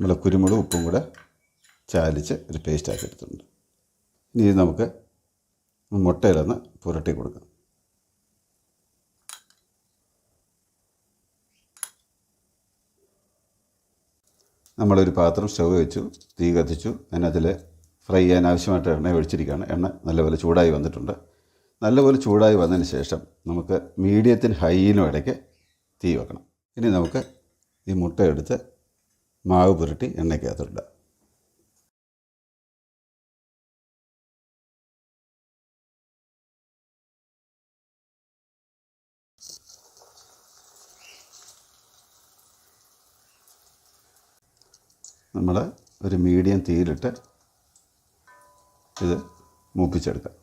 നമ്മൾ കുരുമുളകും ഉപ്പും കൂടെ ചാലിച്ച് ഒരു പേസ്റ്റാക്കി എടുത്തിട്ടുണ്ട്. ഇനി ഇത് നമുക്ക് മുട്ടയിലൊന്ന് പുരട്ടി കൊടുക്കാം. നമ്മളൊരു പാത്രം സ്റ്റവ് വെച്ചു, തീ കത്തിച്ചു. അതിനകത്തിൽ ഫ്രൈ ചെയ്യാൻ ആവശ്യമായിട്ട് എണ്ണ ഒഴിച്ചിരിക്കുകയാണ്. എണ്ണ നല്ലപോലെ ചൂടായി വന്നിട്ടുണ്ട്. നല്ലപോലെ ചൂടായി വന്നതിന് ശേഷം നമുക്ക് മീഡിയത്തിന് ഹൈയിനും ഇടയ്ക്ക് തീ വെക്കണം. ഇനി നമുക്ക് ഈ മുട്ട എടുത്ത് മാവ് പുരട്ടി എണ്ണയ്ക്കകത്തിടുക. നമ്മൾ ഒരു മീഡിയം തീയിലിട്ട് ഇത് മൂപ്പിച്ചെടുക്കാം.